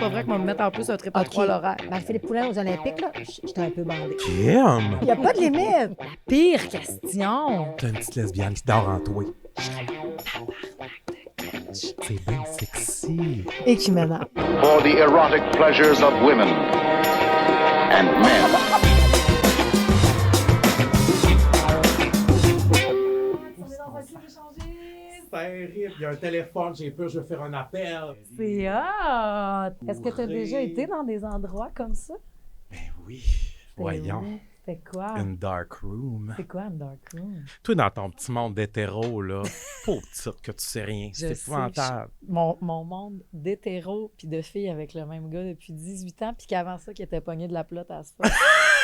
pas vrai qu'on va me mettre en plus un trip à OK. 3 l'horaire. Marie-Philippe Poulin aux Olympiques, là, j'étais un peu bandée. Kim! Il n'y a pas de limite. Pire question. T'as une petite lesbienne qui dort en toi. C'est bien sexy. Et qui m'énerve. For the erotic pleasures of women and men. C'est terrible. Il y a un téléphone, j'ai peur, je vais faire un appel. C'est hot. Est-ce que tu as Oui. déjà été dans des endroits comme ça? Ben oui. Voyons. C'est quoi? Une dark room. C'est quoi un dark room? Toi, dans ton petit monde d'hétéro, là, pauvre petite que tu sais rien. Je C'est sais, épouvantable. Mon monde d'hétéro puis de filles avec le même gars depuis 18 ans, puis qu'avant ça, qui était pogné de la plotte à ça.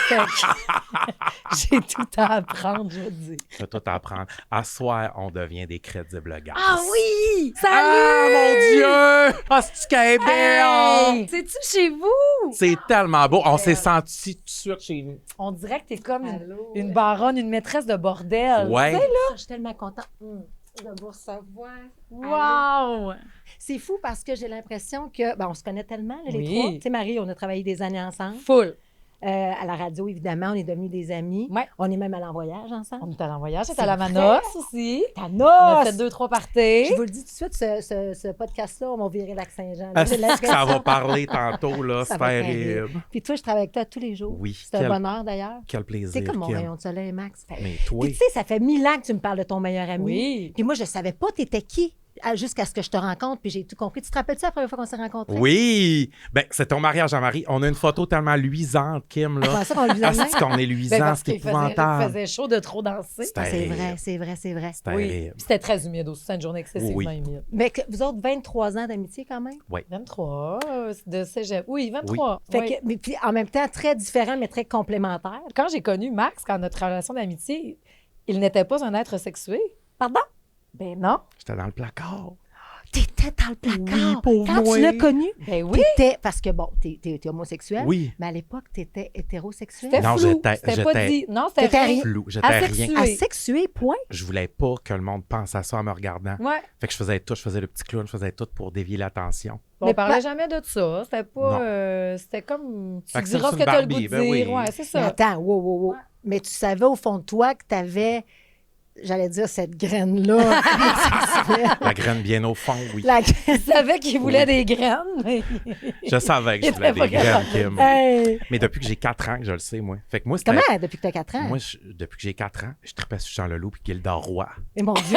Fait que j'ai tout à apprendre, je veux dire. Tu vas tout apprendre. À soir, on devient des crédibles gars. Ah oui! Salut! Ah, mon Dieu! Ah, c'est-tu qu'elle est belle? Hey! C'est-tu chez vous? C'est tellement beau. On s'est senti tout de suite chez nous. On dirait que t'es comme une baronne, une maîtresse de bordel. Ouais. Tu sais, Je suis tellement contente de vous recevoir. Wow! C'est fou parce que j'ai l'impression que, on se connaît tellement, là, les Oui. trois. Tu sais, Marie, on a travaillé des années ensemble. Full. À la radio, évidemment, on est devenus des amis. Ouais. On est même allés en voyage ensemble. On est allé en voyage, C'est c'est à la vrai? Manos aussi. Ta On a fait noce! 2-3 parties. Je vous le dis tout de suite, ce podcast-là, on va virer Lac-Saint-Jean. Ah, J'ai c'est que ça l'impression- va parler tantôt, là. Ça C'est va être terrible. Puis toi, je travaille avec toi tous les jours. Oui. C'est un Quel, bonheur, d'ailleurs. quel plaisir, C'est comme mon Kim. rayon de soleil, Max. Mais toi, Puis tu sais, ça fait 1000 ans que tu me parles de ton meilleur ami. Oui. Puis moi, je savais pas t'étais qui jusqu'à ce que je te rencontre, puis j'ai tout compris. Tu te rappelles-tu la première fois qu'on s'est rencontrés? oui! Ben, c'est ton mariage à Marie. On a une photo tellement luisante, Kim, Comment là. ça qu'on lui a Ah, c'est qu'on est luisant, parce c'est qu'il épouvantable. faisait chaud de trop danser. C'est C'est terrible. vrai, c'est vrai, c'est vrai. C'est Oui. terrible. Puis c'était très humide aussi. C'était une journée excessivement Oui. humide. Mais que vous autres, 23 ans d'amitié quand même? 23 de cégep. Oui, 23. Fait Oui. que, mais puis en même temps, très différent, mais très complémentaire. Quand j'ai connu Max, quand notre relation d'amitié, il n'était pas un être sexué. Pardon? Ben non. J'étais dans le placard. T'étais dans le placard. Oui, pauvre Quand moi. tu l'as connu, Ben oui. t'étais... Parce que, bon, t'es homosexuel, Oui. mais à l'époque, t'étais hétérosexuel. C'était Non, flou. j'étais- C'était pas j'étais- dit. Non, c'était T'étais rien. rien. Flou. J'étais rien. Asexué. Asexué, point. Je voulais pas que le monde pense à ça en me regardant. Ouais. Fait que je faisais tout. Je faisais le petit clown. Je faisais tout pour dévier l'attention. On Mais parlait pas- jamais de ça. C'était Non. pas. C'était comme. Tu Fait que c'est diras ce une que tu as le goût Barbie, de ben dire. oui. Ouais, c'est Mais ça. attends, wow. Mais tu savais au fond de toi que t'avais, j'allais dire, cette graine-là. La graine bien au fond, oui. La Je graine. savais qu'il voulait des graines, mais. Je savais que je Il voulais était pas des graines, capable. Kim. Hey. Mais depuis que j'ai 4 ans que je le sais, moi. Fait que moi, c'était... Comment, depuis que t'as 4 ans? Moi, depuis que j'ai 4 ans, je tripais sur Jean Leloup et Gildor Roy. Et mon Dieu.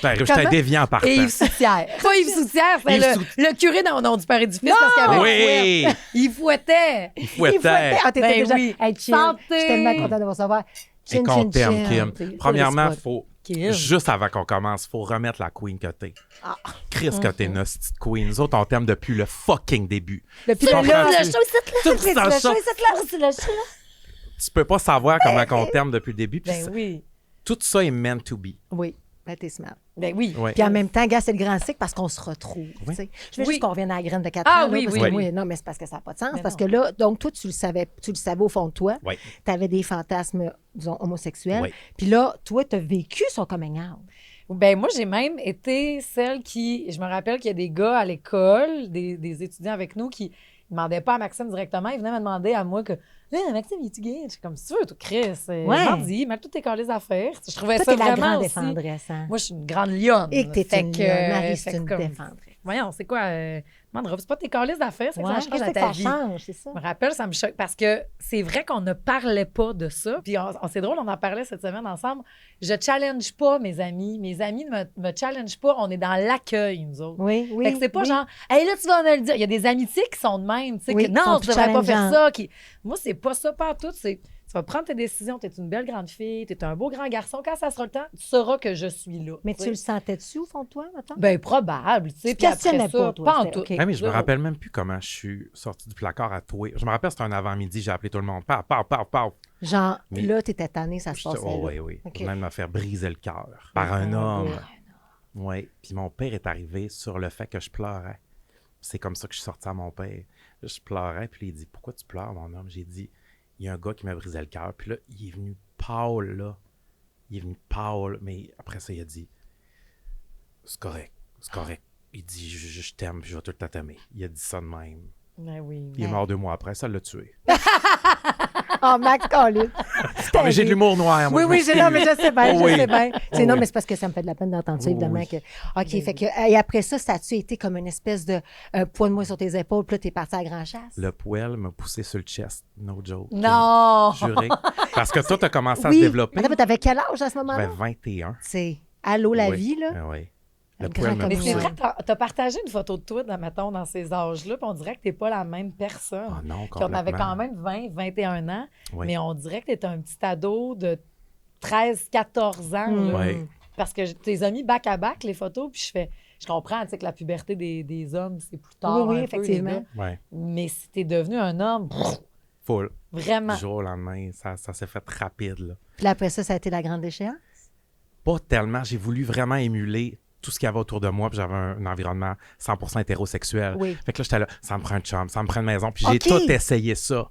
J'étais Comment? déviant en partant. Et Yves Soutière. Pas Yves Soutière, c'est Yves le curé dans Nom du Père et du Fils parce qu'il avait Oui! un fouet. Il fouettait. Il Il fouettait. fouettait. Ah, t'étais Ben déjà... oui. Hey, chill. Santé. Je suis tellement contente de vous recevoir. Et Chin, qu'on chin, t'aime, chin. Kim. T'es- Premièrement, t'es faut... Kim. Juste avant qu'on commence, il faut remettre la queen que t'es. Ah. Chris que t'es une petite queen. Nous autres, on t'aime depuis le fucking début. Depuis Tu le comprends? là, Tout c'est ça, le ça. show, c'est le show. Tu peux pas savoir comment on t'aime depuis le début. Puis Ben oui. tout ça est meant to be. Oui, ben t'es smart. Ben oui. Ouais. Puis en même temps, gars, c'est le grand cycle parce qu'on se retrouve. Oui. tu sais. Je veux Oui. juste qu'on revienne à la graine de 4 Ah ans. là, oui, parce oui. que Oui. moi, non, mais c'est parce que ça n'a pas de sens. Mais Parce non. que là, donc toi, tu le savais au fond de toi. Oui. Tu avais des fantasmes, disons, homosexuels. Oui. Puis là, toi, tu as vécu son coming out. Ben moi, j'ai même été celle qui... Je me rappelle qu'il y a des gars à l'école, des étudiants avec nous qui ne demandaient pas à Maxime directement. Ils venaient me demander à moi que « Là, Maxime, il est-tu gay? » Je suis comme « Si tu veux, toi, Chris, Ouais. mardi, mets toutes tes calices affaires. » Je trouvais Toi, ça t'es la vraiment grande aussi... défendresse. Hein? Moi, je suis une grande lionne. Et que t'es Fait une que, lionne. Marie, fait c'est une que comme- défendresse. Voyons, c'est quoi? Mandra, c'est pas tes calices d'affaires, c'est que Ouais, ça change qu'est-ce à que ta ça vie. change, c'est ça? Je me rappelle, ça me choque parce que c'est vrai qu'on ne parlait pas de ça. Puis c'est drôle, on en parlait cette semaine ensemble. Je challenge pas mes amis. Mes amis ne me challenge pas. On est dans l'accueil, nous autres. Oui, oui. Fait que c'est pas oui. genre, hey, là, tu vas me le dire. Il y a des amitiés qui sont de même, tu sais, Oui, que qui non, sont tu plus devrais pas faire challengeantes. ça. Moi, c'est pas ça partout. C'est, tu vas prendre tes décisions. Tu es une belle grande fille, tu es un beau grand garçon. Quand ça sera le temps, tu sauras que je suis là. Mais tu sais. tu le sentais-tu au fond de toi, maintenant? Ben, probable, tu sais. Tu Puis après questionnais ça, pas, toi, pas en c'était tout. OK. Ah, mais je me Zéro. rappelle même plus comment je suis sorti du placard à toi. Je me rappelle, c'était un avant-midi, j'ai appelé tout le monde. Paf. Genre, Mais- là, t'étais tanné, ça se J'étais- passait oh, là. oui. OK. Pour même me faire briser le cœur par un Ah, homme. oui. Oui. Puis mon père est arrivé sur le fait que je pleurais. C'est comme ça que je suis sorti à mon père. Là, je pleurais, puis il dit « Pourquoi tu pleures, mon homme? » J'ai dit « Il y a un gars qui m'a brisé le cœur. » Puis là, il est venu pâle, là. Il est venu pâle, mais après ça, il a dit « C'est correct. Il dit, je t'aime, puis je vais tout le temps t'aimer. Il a dit ça de même. Ben oui. Il est mort 2 mois après, ça l'a tué. Oh, Max Collins. Ah, mais j'ai de l'humour noir. moi, Oui, je oui, m'excuse. non, mais je sais bien, Oui. je sais bien. Oh, Non, oui. mais c'est parce que ça me fait de la peine d'entendre ça, Oh, évidemment. oui. Que... OK, fait que, et après ça a-tu été comme une espèce de poids de moi sur tes épaules, puis là, t'es parti à la grand chasse? Le poêle m'a poussé sur le chest, no joke. Non! Juré. Parce que toi, t'as commencé à se Oui. développer. Attends, t'avais quel âge à ce J'avais moment-là? 21. C'est Allô, la Oui. vie, là? Ah oui. Le Un poêle grand m'a Mais comme c'est poussé. ça. vrai, t'as partagé une photo de toi, mettons, dans ces âges-là, puis on dirait que t'es pas la même personne. Ah non, Puis on avait complètement. quand même 20, 21 ans, Oui. mais on dirait que t'étais un petit ado de 13, 14 ans. là. Oui. Parce que tes amis back-à-back, les photos, puis je comprends, tu sais, que la puberté des hommes, c'est plus tard. Oui, oui, un peu, effectivement. les gars. Ouais. Mais si t'es devenu un homme, Full. vraiment. Du jour au lendemain, ça s'est fait rapide, là. Puis là, après ça a été la grande déchéance? Pas tellement. J'ai voulu vraiment émuler tout ce qu'il y avait autour de moi, puis j'avais un environnement 100% hétérosexuel. Oui. Fait que là, j'étais là, ça me prend un chum, ça me prend une maison. Puis j'ai OK. tout essayé ça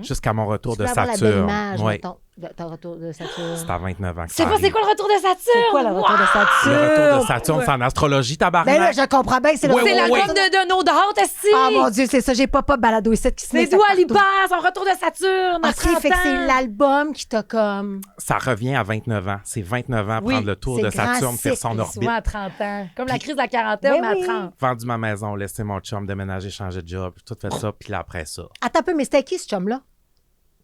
jusqu'à mon retour Tu de peux avoir la belle Saturne. image, Ouais. mettons, de ton retour de Saturne. C'est à 29 ans que Tu sais ça pas c'est arrive. quoi le retour de Saturne? C'est quoi le retour de Saturne? Le retour de Saturne, c'est en astrologie, tabarnak. Ben là, je comprends bien, c'est le Oui, C'est oui, la oui. gomme de nos dates, esti! Ah mon Dieu, c'est ça, j'ai pas balado ici qui se C'est met ça Dua partout. Lipa, son retour de Saturne, à OK, 30 fait que c'est ans. l'album qui t'a comme... Ça revient à 29 ans. C'est 29 ans Oui, prendre le tour c'est de grand Saturne, faire cycle, son orbite. Souvent à 30 ans. Comme la Puis- crise de la quarantaine, Oui, mais à oui. 30. Vendu ma maison, laissé mon chum, déménager, changer de job, tout fait ça, puis là, après ça, Attends un peu, mais c'était qui ce chum-là?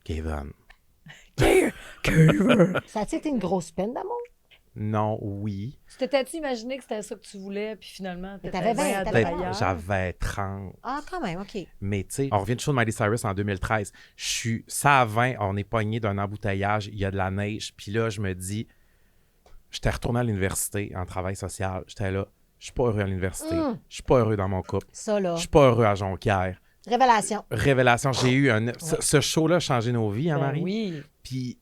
Kevin. Ça a-tu été une grosse peine d'amour? Non, oui. Tu t'étais-tu imaginé que c'était ça que tu voulais, puis finalement, Mais t'étais t'avais bien 20, à t'avais ailleurs? J'avais 30. Ah, quand même, OK. Mais tu sais, on revient de show de Miley Cyrus en 2013. Je suis ça à 20, on est pogné d'un embouteillage, il y a de la neige. Puis là, je me dis, j'étais retourné à l'université en travail social. J'étais là, je suis pas heureux à l'université. Je suis pas heureux dans mon couple. Ça, là. Je suis pas heureux à Jonquière. Révélation. Révélation, j'ai eu un... Ce show-là a changé nos vies, hein, Ben Marie? oui. Puis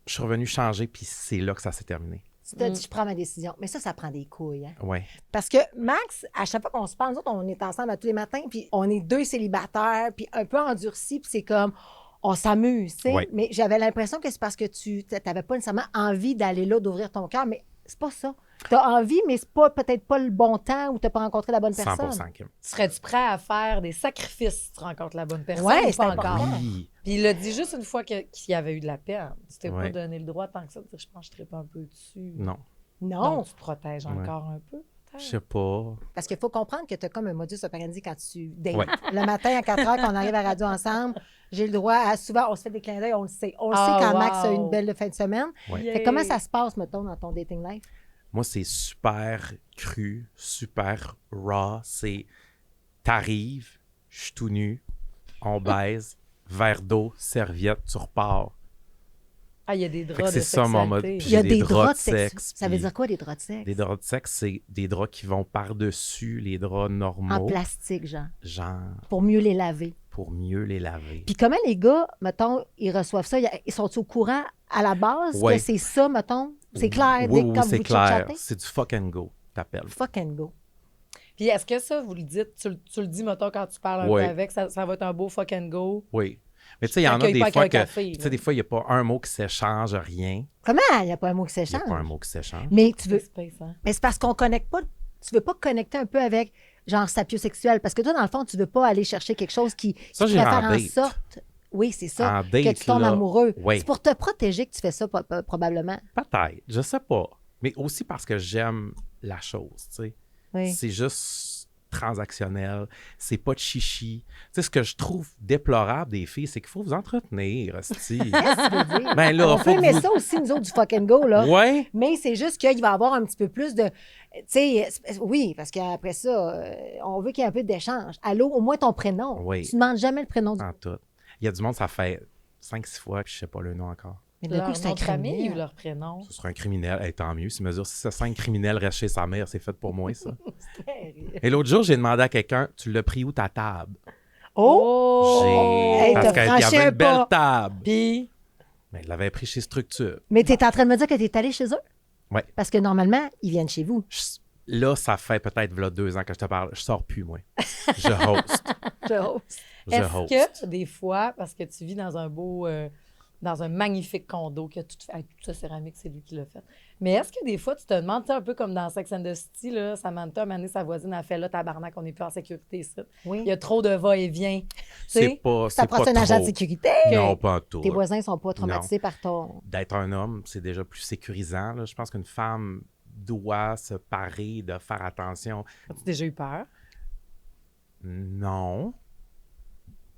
je suis revenu changer, puis c'est là que ça s'est terminé. Tu t'as dit, je prends ma décision. Mais ça prend des couilles, hein? Ouais. Parce que Max, à chaque fois qu'on se parle, nous autres, on est ensemble à tous les matins, puis on est deux célibataires, puis un peu endurcis, puis c'est comme, on s'amuse, tu sais. Ouais. Mais j'avais l'impression que c'est parce que tu n'avais pas nécessairement envie d'aller là, d'ouvrir ton cœur, mais c'est pas ça. Tu as envie, mais c'est pas peut-être pas le bon temps ou tu n'as pas rencontré la bonne personne. 100%, Kim. Serais-tu prêt à faire des sacrifices si tu rencontres la bonne personne Ouais, ou c'est pas important. encore? Oui. Puis il l'a dit juste une fois qu'il y avait eu de la peine. Tu t'es pas Ouais. donné le droit tant que ça de dire je pense que je trippe un peu dessus. Non, Non, Donc, tu te protèges encore un peu. je sais pas. parce qu'il faut comprendre que tu as comme un modus operandi quand tu dates. Ouais. Le matin à 4 heures, quand on arrive à la radio ensemble, j'ai le droit à souvent, on se fait des clins d'œil, on le sait. On le Ah, sait quand wow. Max a une belle fin de semaine. Ouais. Yeah. Fait que comment ça se passe, mettons, dans ton dating life? Moi, c'est super cru, super raw. C'est t'arrives, je suis tout nu, on baise, verre d'eau, serviette, tu repars. Ah, il y a des Fait draps que de c'est ça, mon mode. sexualité. Il y a J'ai des des draps de draps de sexe. sexe, Ça veut puis- dire quoi, des draps de sexe? Des draps de sexe, c'est des draps qui vont par-dessus les draps En normaux, plastique, genre, genre pour mieux les laver. pour mieux les laver. Puis comment les gars, mettons, ils reçoivent ça? Ils sont au courant à la base Ouais. que c'est ça, mettons? C'est clair, Oui, dès que oui, quand c'est vous clair. chit-chattez? C'est du fuck and go, t'appelles. Fuck and go. Puis est-ce que ça, vous le dites, tu le dis, mettons, quand tu parles un Ouais. peu avec, ça va être un beau fuck and go? Oui. Mais tu sais, il y en a T'accueilles des pas fois avec que... un café, Tu sais, là. des fois, il n'y a pas un mot qui s'échange, rien. Comment? Il n'y a pas un mot qui Il n'y s'échange. a pas un mot qui s'échange. Mais tu veux... C'est space, hein? Mais c'est parce qu'on connecte pas. Tu veux pas connecter un peu avec genre sapiosexuel. Parce que toi, dans le fond, tu veux pas aller chercher quelque chose qui Ça, qui j'irai faire en en date. sorte. Oui, c'est ça. En que date, tu tombes là, amoureux. oui. C'est pour te protéger que tu fais ça, probablement. Peut-être, je sais pas. Mais aussi parce que j'aime la chose, tu sais. Oui. C'est juste transactionnel, c'est pas de chichi. Tu sais, ce que je trouve déplorable des filles, c'est qu'il faut vous entretenir, hostie. Qu'est-ce que tu veux dire? Ben là, On faut peut que aimer vous- ça aussi, nous autres, du fuck and go, là. Ouais, Mais c'est juste qu'il va y avoir un petit peu plus de. Tu sais, oui, parce qu'après ça, on veut qu'il y ait un peu d'échange. Allô, au moins ton prénom. Oui. Tu ne demandes jamais le prénom du. en tout. Il y a du monde, ça fait 5-6 fois que je sais pas le nom encore. Mais le Leur coup, c'est nom un de famille criminel. ou leur prénom? Ce serait un criminel, hey, tant mieux. Si mesure, si ce 5 criminels restent chez sa mère, c'est fait pour moi, ça. Et l'autre jour, j'ai demandé à quelqu'un, tu l'as pris où ta table? Oh! J'ai... Hey, Parce t'as qu'il y franchi avait un une belle pas. table. Puis, Mais il l'avait pris chez Structure. Mais tu es en train de me dire que tu es allé chez eux? Ouais. Parce que normalement, ils viennent chez vous. Là, ça fait peut-être v'là 2 ans que je te parle. Je sors plus, moi. Je host. Je host. est-ce que des fois, parce que tu vis dans un beau dans un magnifique condo qui a tout fait. Avec toute sa céramique, c'est lui qui l'a fait. Mais est-ce que des fois, tu te demandes, tu sais, un peu comme dans Sex and the City, là, Samantha, un moment donné, sa voisine a fait là, tabarnak, on n'est plus en sécurité ici. Oui. Il y a trop de va-et-vient. Tu C'est sais? pas, Ça c'est prend pas un agent de trop. sécurité. Non, pas en tout. Tes voisins ne sont pas traumatisés par ton... D'être un homme, c'est déjà plus sécurisant. Là. Je pense qu'une femme doit se parer de faire attention. As-tu déjà eu peur? Non.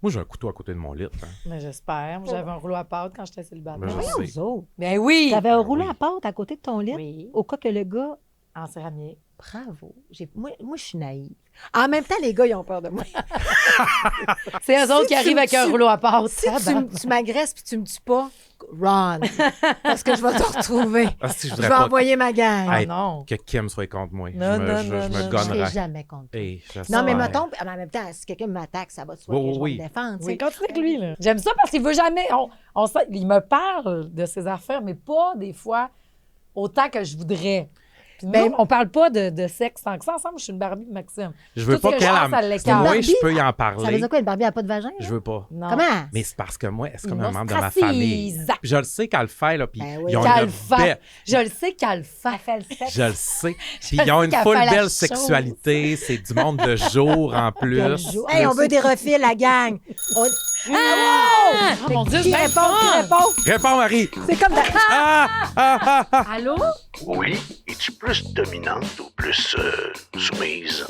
Moi, j'ai un couteau à côté de mon lit. Hein. Mais j'espère. Moi, j'avais un rouleau à pâte quand j'étais célibataire. Mais je Voyons, sais. vous autres. Ben oui! T'avais un rouleau Oui. à pâte à côté de ton lit, Oui. au cas que le gars... En céramique. Bravo. Moi, je suis naïve. En même temps, les gars, ils ont peur de moi. C'est eux autres qui tu arrivent me avec un tues- rouleau à pâte. Si tu m'agresses puis tu me tues pas, run. Parce que je vais te retrouver. Ah, si je Je voudrais vais pas envoyer ma gang. Ah Hey, non. que Kim soit contre moi. Non, je me, non, je, non, je me non, Je gonnerais. serai jamais contre toi. Hey, je Non, mais sais. mettons, en même temps, si quelqu'un m'attaque, ça va de soi Oui, que oui, je vais oui. me défendre. tu sais. Oui, continue avec lui, là. J'aime ça parce qu'il veut jamais. Il me parle de ses affaires, mais pas des fois autant que je voudrais. Puis Ben, nous, on parle pas de sexe tant que ça ensemble. Je suis une Barbie de Maxime. Je veux Tout pas ce que qu'elle je en... pense, ça Parce que l'écarte. moi, je Barbie, peux y en Ça veut parler. dire quoi, une Barbie n'a pas de vagin? Je là? veux pas. Non. Comment? Mais c'est parce que moi, c'est comme Une un membre de ma famille. ostracise. Puis je le sais qu'elle le fait, là, puis Ben oui. ils ont Qu'elle une fait. belle... Je le sais qu'elle le fait. Elle fait le sexe. Je le sais. Puis Je ils ont sais une qu'elle full fait la belle chose. sexualité. C'est du monde de jour en plus. Quel jour. Hey, on veut des refils, la gang. Ah, mon Dieu, Qui c'est répond? fun. Qui répond? Réponds, Marie. C'est comme... Allô? Oui, es-tu plus dominante ou plus soumise?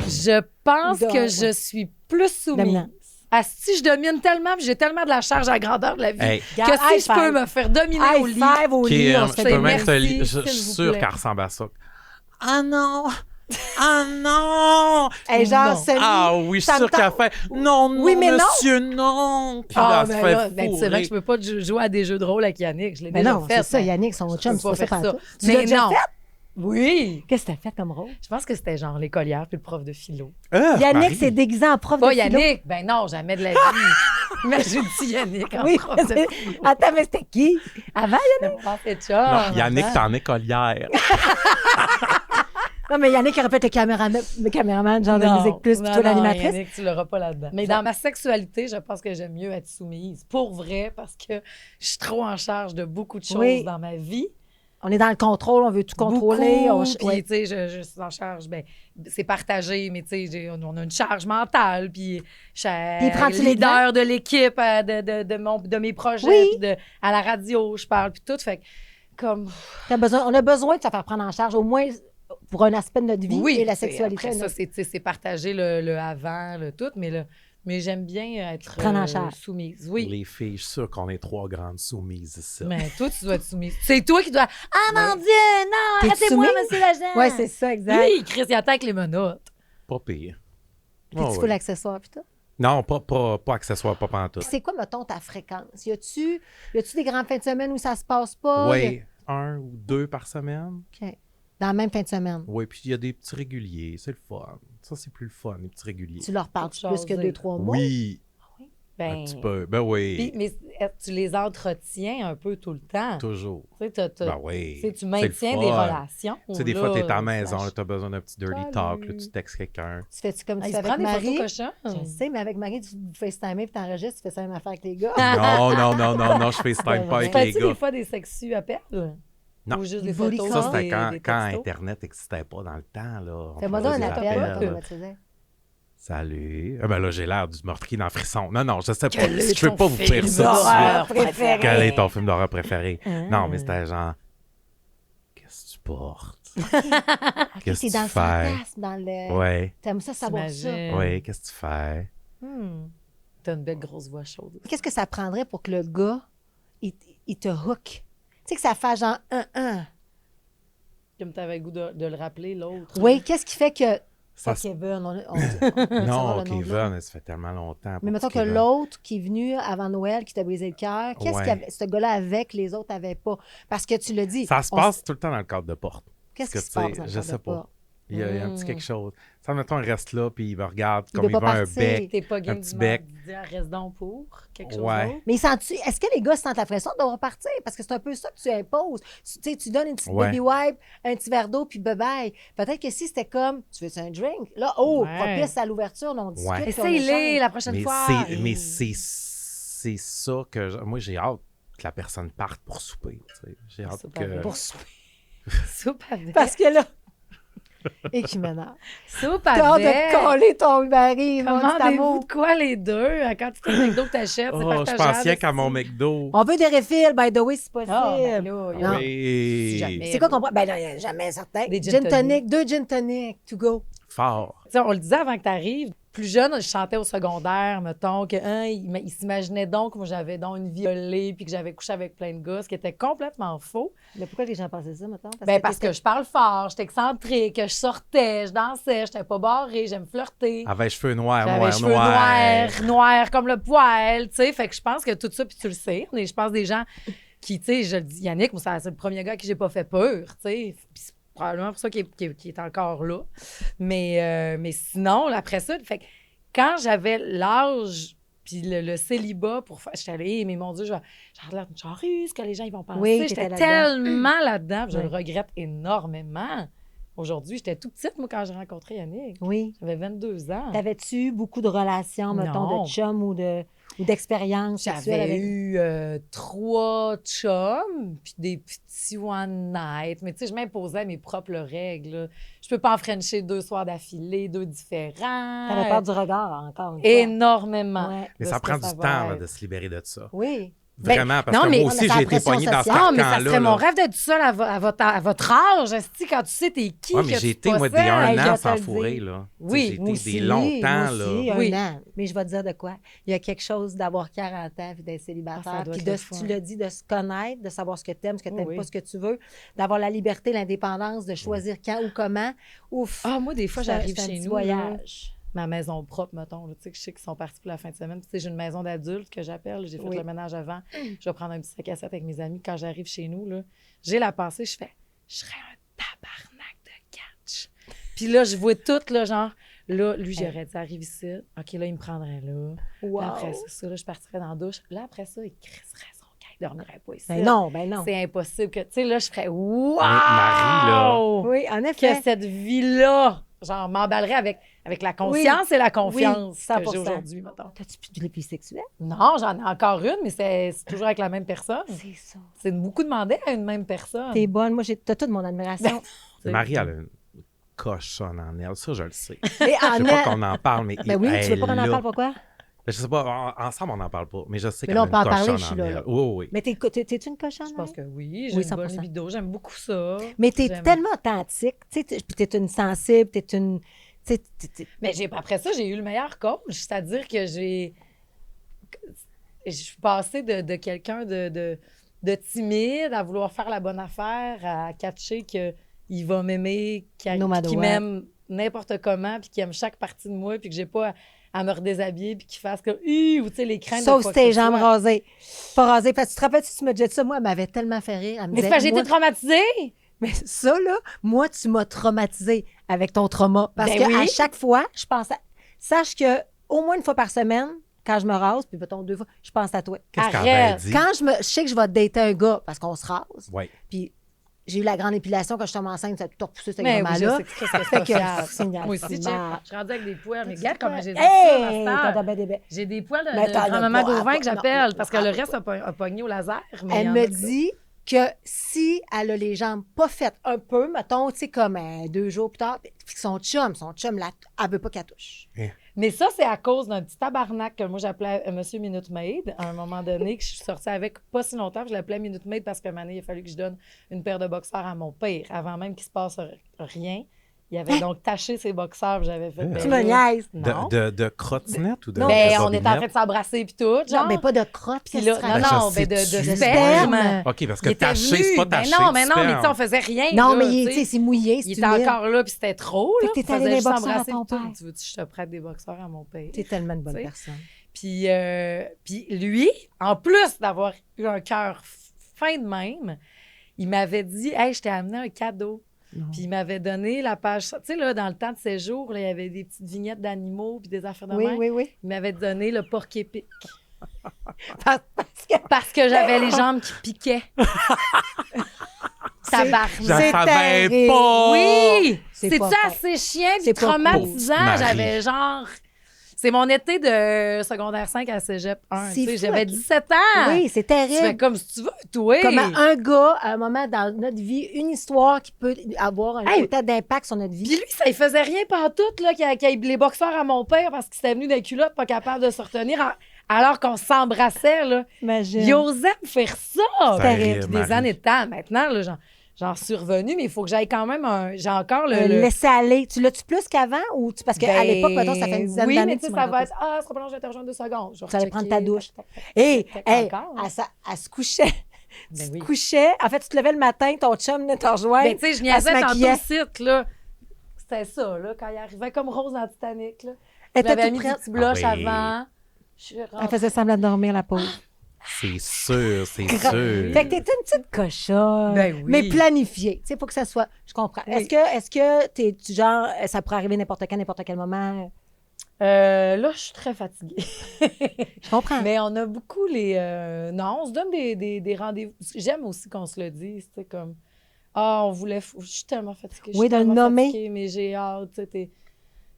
Je pense Donc. que je suis plus soumise. Dominante. Si je domine tellement, puis j'ai tellement de la charge à la grandeur de la vie, Hey, que Regarde, si high je peux five. me faire dominer au High lit, five au lit, Kim, on se je fait peux des même te merci, je s'il suis vous sûr plaît. qu'elle ressemble à ça. Ah non! Ah non! Hey, genre, Non. semi, Ah oui, je suis ça me sûr qu'elle tente. fait non, non, Oui, mais non. monsieur, non! Puis là, elle se ben fait là, ben, tu sais bien fourrer. que je peux pas jouer à des jeux de rôle avec Yannick. Je l'ai Mais déjà non, fait. c'est ça, mais Yannick, son je chum, peux c'est pas pas ça faire partout. ça. Tu l'as Mais déjà non. fait? Oui. Qu'est-ce que t'as fait comme rôle? Je pense que c'était genre l'écolière puis le prof de philo. Ah, Yannick Marie. s'est déguisé en prof de Pas philo. Yannick. Ben non, jamais de la vie. Imagine si Yannick en Oui, prof de c'est- Attends, mais c'était qui? Avant, Yannick? philo. C'est Non, ça. Yannick, t'es en écolière. Non, mais Yannick aurait fait le caméraman, genre de Musique Plus, plutôt l'animatrice. Yannick, tu l'auras pas là-dedans. Mais dans ma sexualité, je pense que j'aime mieux être soumise. Pour vrai, parce que je suis trop en charge de beaucoup de choses Oui. dans ma vie. On est dans le contrôle, on veut tout contrôler. Beaucoup, puis, Ouais. tu sais, je suis en charge. Ben, c'est partagé, mais tu sais, on a une charge mentale. Puis, je Puis prends-tu suis les leader de l'équipe, de mes projets, Oui. puis à la radio, je parle, puis tout. Fait que, comme. On a besoin de se faire prendre en charge, au moins pour un aspect de notre vie Oui, et la tu sais, sexualité. après ça, notre- c'est, tu sais, c'est partagé le avant, le tout, mais j'aime bien être Prendre en charge. soumise. Oui. Les filles, je suis sûr qu'on est trois grandes soumises ici. Mais toi, tu dois être soumise. C'est toi qui dois. Ah mon Dieu, non, T'es-tu arrêtez-moi, soumise? monsieur l'agent. Oui, c'est ça, exact. Oui, Chris, il attaque les menottes. Pas pire. Puis Ah tu ouais. fais l'accessoire, puis tout. Non, pas accessoire, pas pantoute. C'est quoi, mettons, ta fréquence? Y a-tu des grandes fins de semaine où ça se passe pas? Oui, 1 ou 2 par semaine. OK. Dans la même fin de semaine. Oui, puis il y a des petits réguliers, c'est le fun. Ça, c'est plus le fun, les petits réguliers. Tu leur parles Faut plus que jaser. 2-3 mois? Oui, un Ben, petit peu. Ben oui, puis, mais tu les entretiens un peu tout le temps. toujours. Tu sais, Ben oui. tu sais, tu c'est le maintiens des fun. relations. Tu sais, des là, fois, t'es à la ça- maison, tu as besoin d'un petit dirty Salut. talk, là, tu textes quelqu'un. Tu fais-tu comme Ah, tu il fais se prend avec des Marie? photos cochons. Je sais, mais avec Marie, tu FaceTimes et t'enregistres, tu fais ça même affaire avec les gars. Non, je FaceTime pas avec Tu les fais-tu gars. des fois des sexus appels? Non. Ou juste des Booty photos? Ça, call? c'était des- quand, des quand textos? Internet n'existait pas dans le temps. Là. On Fais-moi faisait donc un des appel. appels. Comment tu faisais? Salut. Ah ben là, j'ai l'air du meurtrier dans Frisson. Non, je sais pas. Quel est Je veux ton pas vous dire film ça. d'horreur tout de suite. préféré? Quel est ton film d'horreur préféré? Ah. Non, mais c'était genre... Qu'est-ce que tu portes? OK, Qu'est-ce t'es que dans tu le fais? fantasme, dans le... Ouais. T'aimes ça savoir ça? T'imagines? Ouais, qu'est-ce que tu fais? T'as une belle grosse voix chaude. Qu'est-ce que ça prendrait pour que le gars, il te hook? Tu sais, que ça fasse genre 1-1. Comme t'avais le goût de le rappeler, l'autre. Oui, qu'est-ce qui fait que... Ça Pas se- Kevin, on Non, le nom de l'autre. Kevin, ça fait tellement longtemps. Mais mettons que Kevin. l'autre qui est venu avant Noël, qui t'a brisé le cœur, qu'est-ce Ouais. qu'il y avait, ce gars-là avait que les autres n'avaient pas? Parce que tu l'as dit. Ça se passe tout le temps dans le cadre de porte. Qu'est-ce Parce qui que, se tu passe sais, dans le je cadre sais de pas. porte? Il y a un petit quelque chose. Ça, mettons, il reste là, puis il me regarde Il comme veut il pas veut un partir. bec. T'es pas game petit du bec. dire reste donc pour quelque chose Ouais. d'autre. Mais est-ce que les gars se sentent la pression de repartir? Parce que c'est un peu ça que tu imposes. Tu sais, tu donnes une petite Ouais. baby wipe, un petit verre d'eau, puis bye-bye. Peut-être que si c'était comme, tu veux un drink? Là, Ouais. propice à l'ouverture, on discute. Ouais. puis on Essaye-les échange. la prochaine Mais fois. c'est ça que... Moi, j'ai hâte que la personne parte pour souper. Tu sais. J'ai hâte Soupe que... avec. Pour souper. Soupe avec. Parce que là... Et qui m'énerve. Soupe T'as hâte avec. de coller ton mari, mon petit Commandez-vous amour. de quoi les deux? Quand tu fais le McDo que t'achètes, c'est Oh, je partageable. pense rien qu'à mon McDo. On veut des refills, by the way, si possible. Ah, ben là, Non. Oui. jamais. C'est quoi qu'on prend? Ben non, jamais certain. Des gin Gin tonic. tonic, 2 gin tonic, to go. Fort. Tu sais, on le disait avant que tu arrives. Plus jeune, je chantais au secondaire, mettons, que il s'imaginait donc que moi j'avais donc une violée puis que j'avais couché avec plein de gars, ce qui était complètement faux. Mais pourquoi les gens pensaient ça, mettons? Parce que je parle fort, j'étais excentrique, je sortais, je dansais, j'étais pas barrée, j'aime flirter. Avait les cheveux noirs, J'avais les cheveux noirs comme le poil, tu sais. Fait que je pense que tout ça, puis tu le sais, je pense des gens qui, tu sais, je le dis, Yannick, moi, c'est le premier gars à qui j'ai pas fait peur, tu sais. Puis c'est probablement pour ça qu'il est encore là. Mais sinon, après ça, fait que quand j'avais l'âge puis le célibat pour faire... J'étais allée, mais mon Dieu, j'ai l'air d'une charrue, que les gens ils vont penser. Oui, j'étais t'étais là-dedans. tellement là-dedans, puis je Oui. le regrette énormément. Aujourd'hui, j'étais toute petite, moi, quand j'ai rencontré Yannick. Oui. J'avais 22 ans. T'avais-tu eu beaucoup de relations, mettons, Non. de chums ou d'expériences sexuelles J'avais avec... eu 3 chums, puis des petits one night. Mais tu sais, je m'imposais mes propres règles. Là. Je peux pas en frencher 2 soirs d'affilée, 2 différents. T'avais peur du regard, encore une fois. Énormément. Ouais. Mais de ça ce que prend du va temps là, être. de se libérer de ça. Oui. Vraiment, parce non, que mais moi on aussi, a sa j'ai été pression poignée dans ce sociale. Non, mais ça carcan-là. serait mon là. rêve d'être seul à votre âge. Esti, quand tu sais t'es qui, Ouais, que mais j'ai tu été, moi, des possèdes. 1 Hey, je an te sans le fourrer, dis. là. Oui, Tu sais, Moi j'ai aussi, été des longtemps, moi aussi, là. Oui. un an. Mais je vais te dire de quoi. Il y a quelque chose d'avoir 40 ans puis d'être Ah, célibataire. ça doit Puis être de, le tu fun. l'as dit, de se connaître, de savoir ce que tu aimes, ce que tu n'aimes Oui. pas, ce que tu veux, d'avoir la liberté, l'indépendance, de choisir quand ou comment. Ouf! Ah, moi, des fois, Ça, j'arrive c'est un chez petit nous. Là, voyage. ma maison propre, mettons. Là, tu sais, que je sais qu'ils sont partis pour la fin de semaine. Tu sais, j'ai une maison d'adulte que j'appelle. J'ai fait Oui. le ménage avant. Je vais prendre un petit sac à 7 avec mes amis. Quand j'arrive chez nous, là, j'ai la pensée, je fais « Je serais un tabarnak de catch. » Puis là, je vois tout, là, genre, là, lui, j'aurais dit « Arrive ici. » OK, là, il me prendrait là. Wow. Là, après ça, là, je partirais dans la douche. Là, après ça, il crisserait son camp. Il dormirait pas ici. Ben non, ben non. C'est impossible que... Tu sais, là, je ferais « Wow! » Marie, là. Oui, en Que effet. cette vie-là, genre, m'emballerait avec la conscience et la confiance Oui, que 100%. j'ai aujourd'hui, mettons. T'as-tu plus de vie sexuelle? Non, j'en ai encore une, mais c'est toujours avec la même personne. C'est ça. C'est beaucoup demandé à une même personne. T'es bonne. Moi, t'as toute mon admiration. Marie, elle a une cochonne en elle. Ça, je le sais. Et Je en veux pas elle- qu'on en parle, mais Ben oui, tu veux elle pas qu'on en l'a. parle, pourquoi? Je sais pas, ensemble, on n'en parle pas, mais je sais Mais qu'elle là, a on une peut en parler, cochonne je suis en là, elle. là. Oui, oui. Mais t'es-tu une cochonne? Je pense hein? que oui, j'ai Oui, une bonne 100%. libido, j'aime beaucoup ça. Mais t'es J'aime- tellement authentique. Tu sais, puis t'es une sensible, t'es une... tu sais, Mais après ça, j'ai eu le meilleur coach, c'est-à-dire que je suis passée de quelqu'un de timide à vouloir faire la bonne affaire, à catcher qu'il va m'aimer, No matter qu'il what. m'aime n'importe comment, puis qu'il aime chaque partie de moi, puis que j'ai pas à me redéshabiller, puis qu'il fasse comme ou tu sais, les craintes. sauf de quoi si tes que ce jambes soit. rasées. Pas rasées. Parce que tu te rappelles, si tu me disais ça, moi, elle m'avait tellement fait rire. Elle me Mais c'est disait, parce que j'ai moi- été traumatisée. Mais ça, là, moi, tu m'as traumatisée avec ton trauma. Parce Ben que oui. à chaque fois, je pense à... Sache que au moins une fois par semaine, quand je me rase, puis mettons 2 fois, je pense à toi. Qu'est-ce qu'elle Arrête. avait dit? Quand je sais que je vais dater un gars, parce qu'on se rase, Oui. puis j'ai eu la grande épilation quand je tombe enceinte, ça a tout repoussé, ce Mais oui, je là sais que c'est Fait que, social. Seigneur, Moi aussi, c'est check, mal. je suis rendue avec des poils. Mais regarde comment j'ai dit Hey! ça, ma sœur. T'as bien des bêtes. J'ai des poils de, Mais de t'en as grand-maman pas, Gauvin que non, j'appelle, non, parce que non, le reste a pogné au laser. Mais il y Elle en me a dit que si elle a les jambes pas faites un peu, mettons, tu sais, comme 2 jours plus tard, puis que son chum, elle veut pas qu'elle touche. Mais ça, c'est à cause d'un petit tabarnak que moi, j'appelais Monsieur Minute Maid, à un moment donné, que je suis sortie avec pas si longtemps. Je l'appelais Minute Maid parce que il a fallu que je donne une paire de boxeurs à mon père. Avant même qu'il se passe rien, il avait donc taché ses boxeurs. puis J'avais fait... Tu me niaises. Non. De crottinette ou de Ben, de on était en train de bobinette? s'embrasser puis tout, genre. Non, mais pas de crotte. Puis là, Ben, non, je ben, de sais-tu. sperme. OK, parce que Il était taché, venu. c'est pas Ben taché. non, mais du non, mais tu sais, sperme. on faisait rien. Non, là, mais tu tu sais, sais. c'est mouillé, Il c'est était humide. encore là, puis c'était trop. Fait Là, que t'es on allé faisait les juste boxeurs à s'embrasser, ton puis tout. père. Tu veux-tu que je te prête des boxeurs à mon père? T'es tellement une bonne Tu sais. personne. Puis lui, en plus d'avoir eu un cœur fin de même, il m'avait dit « Hey, je t'ai amené un cadeau. » Puis il m'avait donné la page... Tu sais, là, dans le temps de séjour, là, il y avait des petites vignettes d'animaux puis des affaires de Oui, même. oui, oui. Il m'avait donné le porc épic. Parce que Parce que j'avais les jambes qui piquaient. Tabarnak. Je savais terrible. pas! Oui! C'est C'est pas ça fin. assez chien C'est puis pas traumatisant. cool. J'avais genre C'est mon été de secondaire 5 à cégep 1. C'est Tu sais, fou, j'avais ok. 17 ans. Oui, c'est Tu fais terrible. comme si tu veux, toi. Comme un gars, à un moment dans notre vie, une histoire qui peut avoir un Hey! peut-être d'impact sur notre Puis vie. lui, ça il faisait rien pantoute, là, qu'il y ait les boxeurs à mon père parce qu'il s'était venu des culottes, pas capable de se retenir, alors qu'on s'embrassait, là. Imagine. Il osait me faire ça. Terrible, Puis des Marie. années de temps. Maintenant, là, j'en suis revenue, mais il faut que j'aille quand même J'ai encore le... Laisser aller. Tu l'as-tu plus qu'avant ou parce qu'à Ben, l'époque, mettons, ça fait une dizaine oui, d'années mais que tu tu sais, me ça va racontes être... Ah, ça sera pas long, je vais te rejoindre 2 secondes. Je vais Tu allais prendre ta rechecker. douche. Tac, tac, tac, Hé, tac, tac, hey, encore, hein. elle se couchait. Ben Tu oui. te couchais. En fait, tu te levais le matin, ton chum venait te rejoindre. Ben, tu sais, je elle se niaisais tantôt maquillait. au site, là. C'était ça, là, quand il arrivait comme Rose dans Titanic, là. Elle Je était l'avais toute mis du prête. petit blush Ah oui. avant. Je suis Elle rentrée. faisait semblant de dormir, la pauvre. C'est sûr, c'est Fait sûr. que t'étais une petite cochonne. Ben oui. Mais planifiée. Tu sais, faut que ça soit. Je comprends. Oui. Est-ce que t'es du genre, ça pourrait arriver n'importe quand, n'importe quel moment? Là, je suis très fatiguée. Je comprends. Mais on a beaucoup les... Non, on se donne des rendez-vous. J'aime aussi qu'on se le dise, tu sais, comme... Ah, on voulait... Je suis tellement fatiguée. Je Oui, suis de le tellement nommer. fatiguée, mais j'ai hâte, tu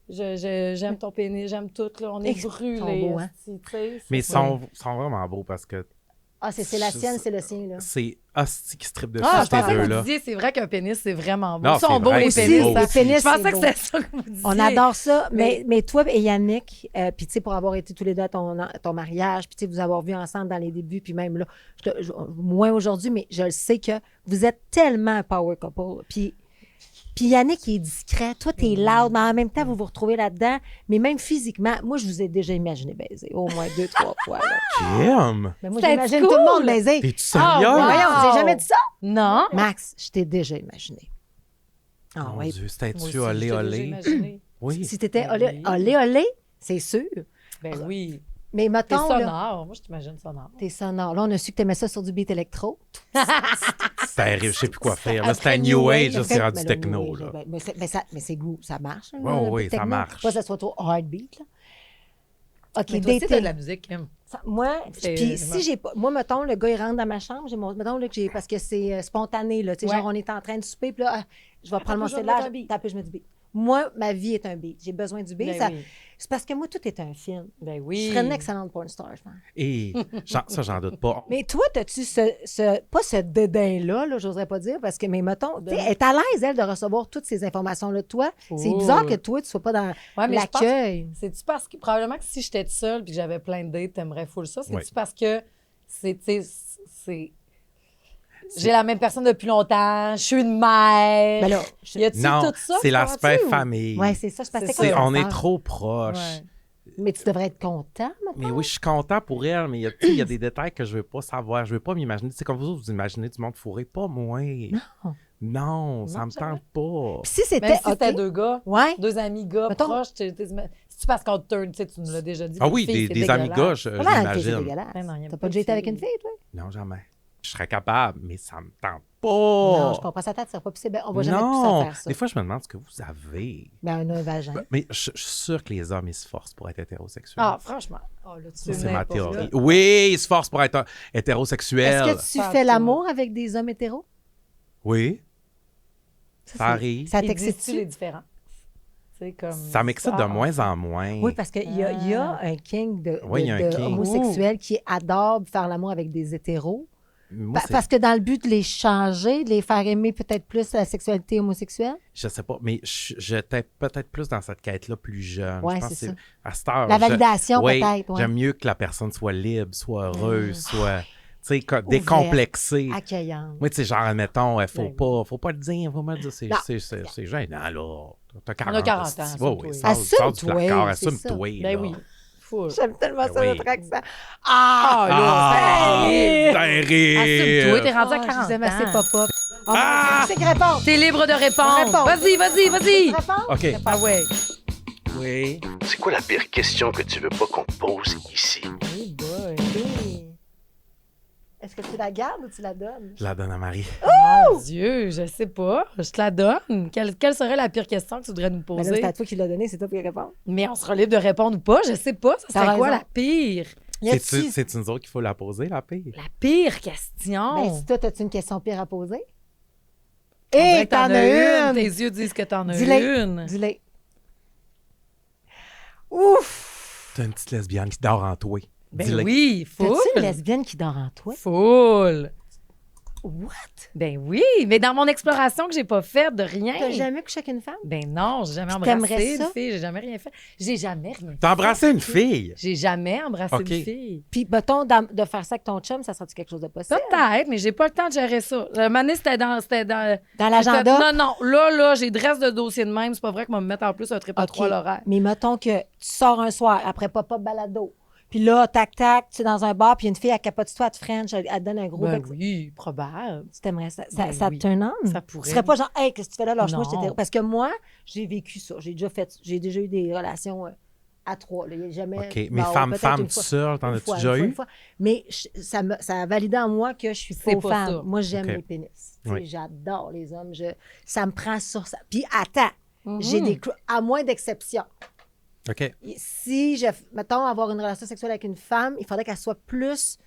sais, j'aime ton pénis, j'aime tout, là. On est Ils sont brûlés, beaux, hein? esti, tu sais. Mais ils c'est- sont vraiment beaux parce que Ah, c'est la sienne, c'est le sien, là. c'est hostie qui strip dessus, Ah, je ces pensais que vous deux-là. disiez, c'est vrai qu'un pénis, c'est vraiment beau. Non, Ils sont c'est beaux, vrai, les c'est pénis. beau hein. aussi. Les pénis, Je pensais c'est que beau. c'était ça que vous disiez. On adore ça, Mais- mais toi et Yannick, puis tu sais, pour avoir été tous les deux à ton mariage, puis tu sais, vous avoir vu ensemble dans les débuts, puis même là, moins aujourd'hui, mais je le sais que vous êtes tellement un power couple. Puis Yannick, il est discret, toi, t'es loud, mais en même temps, vous vous retrouvez là-dedans, mais même physiquement, moi, je vous ai déjà imaginé baiser, au moins 2-3 fois. Là. Jim! Mais moi, C'était j'imagine cool. tout le monde baiser. T'es-tu Ah, sérieux? wow. Voyons, j'ai jamais dit ça. Non. Max, je t'ai déjà imaginé. Ah Mon oui. Dieu, Moi c'était-tu aussi, olé, je t'ai déjà olé? imaginé. Oui. Si t'étais Ben olé, oui. olé, olé, c'est sûr. Ben oui. Mais T'es mettons, là, sonore. Moi, je t'imagine sonore. t'es sonore. Là, on a su que t'aimais ça sur du beat électro. C'était terrible, je sais plus quoi faire. Là, Après c'était New Age, là, Mais c'est rendu mais techno. New là. Age, mais c'est goût, ça marche. hein, Ouais, le ouais, beat ça techno. marche. Pas que ça soit trop hard beat, là. OK, Mais toi aussi, t'as dating. de la musique, Kim. Moi, C'est- puis si j'ai pas. Moi, mettons, le gars, il rentre dans ma chambre, mettons, là, que j'ai. Parce que c'est spontané, là. Tu sais, Ouais. genre, on est en train de souper, puis là, je vais prendre mon je vais cellulaire, mettre un beat. taper, je mets du beat. Moi, ma vie est un beat. J'ai besoin du beat. Ben Ça- oui. C'est parce que moi, tout est un film. Ben Je oui. serais une excellente porn star, je pense. Et ça, j'en doute pas. Mais toi, as-tu pas ce dédain-là, là, j'oserais pas dire, parce que, mais mettons, tu sais, elle est à l'aise, elle, de recevoir toutes ces informations-là de toi. C'est Oh. bizarre que toi, tu sois pas dans Ouais, mais je pense- l'accueil. C'est-tu parce que probablement que si j'étais toute seule et que j'avais plein de dates, t'aimerais full ça? C'est-tu Oui. parce que c'est. J'ai la même personne depuis longtemps, je suis une mère. Ben là, Y a-tu Non, tout ça? c'est l'aspect comprends-tu, ou- famille. ouais, c'est ça, je pensais C'est que ça. C'est- c'était on ça. est trop proches. Ouais. Mais tu devrais être content, maintenant. Mais oui, je suis content pour elle, mais il y a des détails que je veux pas savoir. Je veux pas m'imaginer. C'est comme vous autres, vous imaginez du monde fourré, pas moi. Non, ça me tente pas. Puis si c'était. Même si OK. c'était deux gars, Ouais. deux amis gars Mettons- proches, c'est-tu parce qu'on te turn, tu sais, tu nous l'as déjà dit. Ah les oui, filles, c'est des amis dégueulasse. gars, je Comment la fille, c'est l'imagine. dégueulasse? Ben non, y a T'as pas pas de déjà été avec filles. une fille, toi? Non, jamais. Je serais capable, mais ça me tente pas. Non, je comprends ça, tête, ça pas possible. On va jamais plus Non. ça faire ça. Des fois, je me demande ce que vous avez. Ben, un vagin. Mais je suis sûr que les hommes, ils se forcent pour être hétérosexuels. Ah, franchement. Oh, là, tu Ça, sais c'est ma n'importe théorie. quoi. Oui, ils se forcent pour être hétérosexuels. Est-ce que tu Pas fais tout. l'amour avec des hommes hétéros? Oui, Ça, ça arrive. Ça Ils disent-tu les t'excite-tu? différences? Tu sais, comme... Ça m'excite de moins en moins. Oui, parce qu'il y a un king de, Oui, il y a un king. homosexuels qui adore faire l'amour avec des hétéros. Moi, c'est- Parce que dans le but de les changer, de les faire aimer peut-être plus la sexualité homosexuelle. Je sais pas, mais j'étais peut-être plus dans cette quête-là plus jeune. Ouais, Je pense c'est que ça. à cette heure. La validation, Oui, peut-être. Ouais. J'aime mieux que la personne soit libre, soit heureuse, soit tu sais, décomplexée. Accueillante. Moi, tu sais, genre, admettons, Ben faut pas le dire, faut pas le dire. Non. C'est gênant, là. T'as 40 On a 40 ans, hostie. assume-toi. Ouais, oui, sors du Assume-toi, placard, c'est ça. assume-toi. Ben là. oui. Full. J'aime tellement ça, Ben oui. notre accent. Ah, là, Ah, c'est terrible. Assume-toi, t'es rendu à Je 40 vous aime assez, ans. papa. Ah! C'est qui répond? T'es libre de répondre. Réponds. Vas-y, vas-y, vas-y. Tu réponds? OK. Ah ouais. Oui. C'est quoi la pire question que tu veux pas qu'on te pose ici? Oui, boy. Oui. Est-ce que tu la gardes ou tu la donnes? Je la donne à Marie. Mon Dieu, je sais pas. Je te la donne. Quelle serait la pire question que tu voudrais nous Ben là, poser? c'est à toi qui l'as donné, c'est toi qui répondre. Mais on sera libre de répondre ou pas. Je sais pas. Ça T'as serait quoi raison. la pire? Y a-tu- C'est nous autres qu'il faut la poser, la pire. La pire question. Ben, si toi, as-tu une question pire à poser? On dirait Et que t'en t'en as une! Tes yeux disent que t'en as Dis-le. une. Dis-le. Ouf! T'as une petite lesbienne qui dort en toi. Ben Dis-le. oui, full. T'as-tu une lesbienne qui dort en toi? Full. What? Ben oui, mais dans mon exploration que j'ai pas faite de rien. T'as jamais couché avec une femme? Ben non, j'ai jamais Puis t'aimerais embrassé une ça? fille, j'ai jamais rien fait. J'ai jamais rien fait. T'as embrassé une fille? J'ai jamais embrassé Ok. une fille. Puis, mettons, de faire ça avec ton chum, ça serait-tu quelque chose de possible? Peut-être, mais j'ai pas le temps de gérer ça. Le mané, c'était dans Dans l'agenda? Non, là, j'ai dresse de dossier de même. C'est pas vrai qu'on va me mettre en plus un trip à OK. 3 à l'horaire. Mais mettons que tu sors un soir après papa balado. Puis là, tac, tac, tu es dans un bar, puis une fille, elle capote sur toi, elle te French, elle te donne un gros Ben bec. oui, probable. Tu t'aimerais ça? Ben Ça oui. te turn on? Ça Tu pourrait. serais pas genre, hey, qu'est-ce que tu fais là? Lâche-moi, Non. Parce que moi, j'ai vécu ça. J'ai déjà eu des relations à 3. Là. Il y a jamais. OK. Bon, Mais femme, peut-être une tout fois. seul, t'en Une as-tu fois, déjà une eu? fois. Mais ça a validé en moi que je suis C'est pas pas femme. ça. Moi, j'aime OK. les pénis. Tu sais, Oui. j'adore les hommes. Ça me prend sur ça. Puis attends, Mhm. j'ai à moins d'exceptions. OK. Et si mettons, avoir une relation sexuelle avec une femme, il faudrait qu'elle soit plus.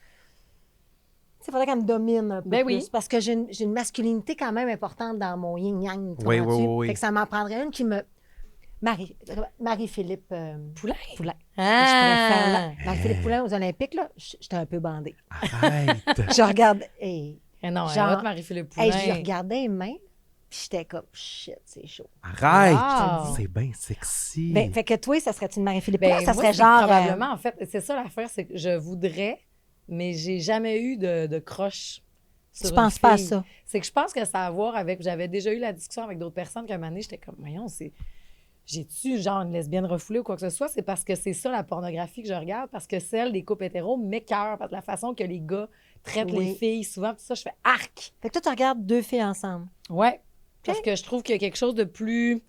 Il faudrait qu'elle me domine un peu Ben plus. oui. Parce que j'ai une masculinité quand même importante dans mon yin-yang. Oui, comprends-tu? oui, oui. Fait que ça m'en prendrait une qui me. Marie-Philippe Poulain. Poulain. Ah. Je pourrais faire là. Marie-Philippe Poulain aux Olympiques, là, j'étais un peu bandée. Arrête. Je regarde. Hey, Eh non, Genre- elle Marie-Philippe Poulain. hey, je regardais les mains, puis j'étais comme shit, c'est chaud. Arrête. Wow. C'est bien sexy. Ben, fait que toi, ça serait une Marie-Philippe Ben, Poulain? Ça moi, serait c'est genre. Probablement, en fait, c'est ça l'affaire, c'est que je voudrais, mais j'ai jamais eu de croche. sur Tu une penses pas à fille. ça? C'est que je pense que ça a à voir avec. J'avais déjà eu la discussion avec d'autres personnes qu'à un moment donné, j'étais comme, voyons, j'ai-tu genre une lesbienne refoulée ou quoi que ce soit? C'est parce que c'est ça la pornographie que je regarde, parce que celle des couples hétéros m'écœure, parce que la façon que les gars traitent Oui. les filles, souvent, puis ça, je fais arc. Fait que toi, tu regardes deux filles ensemble. Ouais. Parce que je trouve qu'il y a quelque chose de plus,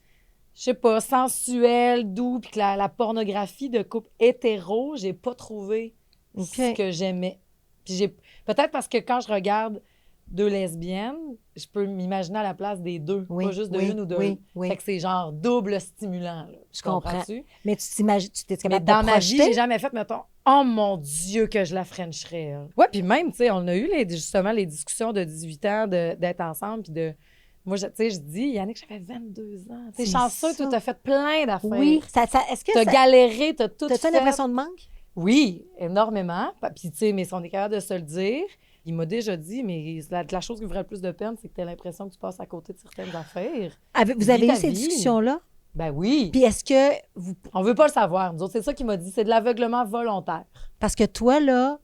je sais pas, sensuel, doux, puis que la pornographie de couple hétéro, j'ai pas trouvé OK. ce que j'aimais. Puis peut-être parce que quand je regarde deux lesbiennes, je peux m'imaginer à la place des deux, Oui, pas juste de oui, une ou de oui, l'autre. oui. Fait que c'est genre double stimulant. Là. Je comprends. Comprends-tu? Mais tu t'imagines, tu t'es Mais capable dans de ma vie, projeter? j'ai jamais fait, mettons, oh mon Dieu, que je la frencherais. Elle. Ouais, puis même, tu sais, on a eu justement les discussions de 18 ans d'être ensemble, puis de. Moi, tu sais, je dis, Yannick, j'avais 22 ans. T'es C'est chanceux, ça. tu as fait plein d'affaires. Oui. Est-ce que T'as ça... galéré, t'as tout T'as-tu fait. une impression de manque? Oui, énormément. Puis, tu sais, mais si on est capable de se le dire, il m'a déjà dit, mais la chose qui me ferait le plus de peine, c'est que tu as l'impression que tu passes à côté de certaines affaires. Vous avez Vis eu ta ces vie. discussions-là? Ben oui. Puis est-ce que vous... On veut pas le savoir. Nous autres, c'est ça qu'il m'a dit. C'est de l'aveuglement volontaire. Parce que toi, là,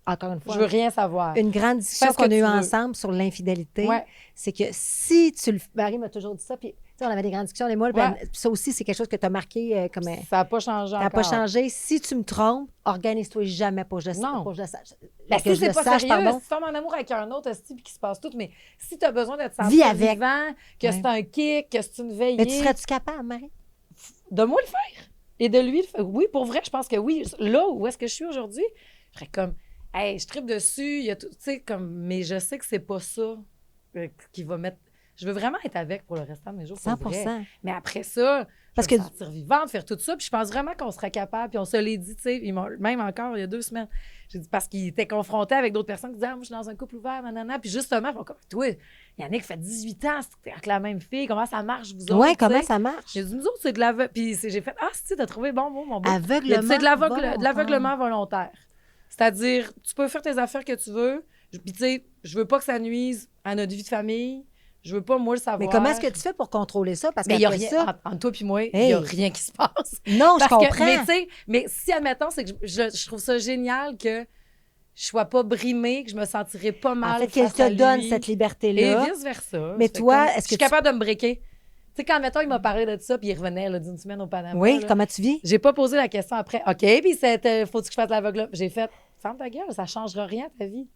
encore une fois, Je veux rien savoir. une grande discussion Fais ce que qu'on a eue tu veux. ensemble sur l'infidélité, Ouais. c'est que si tu le... Marie m'a toujours dit ça, puis tu sais, on avait des grandes discussions, les mois, Ouais. puis ça aussi, c'est quelque chose que tu as marqué comme... Ça n'a pas changé Ça n'a encore. pas changé. Si tu me trompes, organise-toi jamais pour que je Non. pour que je le sache. Ben, Que si je le c'est pas sache, sérieux, pardon. si tu tombes en amour avec un autre, puis qu'il se passe tout, mais si tu as besoin de te Vis sentir avec. vivant, que Ouais. c'est un kick, que c'est une veillée, Mais tu serais-tu capable, Marie? de moi le faire et de lui le faire. Oui, pour vrai, je pense que oui. Là où est-ce que je suis aujourd'hui, je serais comme, hey, je tripe dessus, il y a tout, tu sais, comme, mais je sais que c'est pas ça qui va mettre. Je veux vraiment être avec pour le restant de mes jours. pour vrai. 100%. Mais après ça, Parce je veux que- me sentir vivante, faire tout ça. Puis je pense vraiment qu'on serait capable. Puis on se l'est dit, tu sais, même encore il y a 2 semaines. J'ai dit parce qu'il était confronté avec d'autres personnes qui disaient, ah, moi, je suis dans un couple ouvert, nanana. Puis justement, ils font comme, toi, Yannick fait 18 ans, c'est avec la même fille. Comment ça marche, vous autres? Oui, tu comment sais? ça marche? J'ai dit, nous autres, c'est de l'aveuglement. Puis j'ai fait, ah, si, t'as trouvé bon mot, mon beau. Aveuglement C'est de volontaire. l'aveuglement volontaire. C'est-à-dire, tu peux faire tes affaires que tu veux. Puis, tu sais, je veux pas que ça nuise à notre vie de famille. Je veux pas, moi, le savoir. Mais comment est-ce que tu fais pour contrôler ça? Parce Mais il y a qu'après rien. ça... Entre toi puis moi, il Hey. y a rien qui se passe. Non, je Parce que- comprends. mais tu sais, mais si, admettons, c'est que je trouve ça génial que je sois pas brimée, que je me sentirais pas mal En fait, qu'elle face à te donne lui. cette Et liberté-là. vice-versa. Mais Ça fait toi, comme- est-ce je suis que tu- capable de me breaker. Tu sais, quand, admettons, il m'a parlé de ça, puis il revenait là, d'une semaine au Panama. Oui, là. comment tu vis? J'ai pas posé la question après. OK, puis faut-tu que je fasse l'aveugle? J'ai fait, ferme ta gueule, ça changera rien ta vie.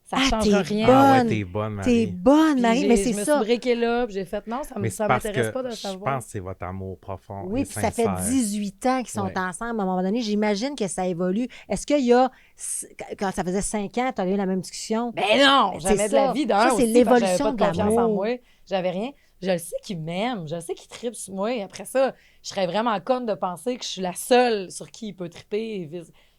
Ça Ah, changera t'es rien. bonne. Ah ouais, t'es bonne, T'es Marie. bonne, Puis Marie, mais je c'est me ça. suis breaké là, puis j'ai fait, non, Mais ça c'est parce m'intéresse que pas de je savoir. pense que c'est votre amour profond Oui, et puis ça fait sincère. 18 ans qu'ils sont Ouais. ensemble. À un moment donné, j'imagine que ça évolue. Est-ce qu'il y a... Quand ça faisait 5 ans, tu as eu la même discussion? Ben non, Ben, jamais c'est de la ça. vie Ça, d'un c'est aussi, l'évolution parce que j'avais de pas de confiance en l'amour. moi. J'avais rien. Je le sais qu'il m'aime, je sais qu'il tripe sur moi. Après ça, je serais vraiment conne de penser que je suis la seule sur qui il peut triper.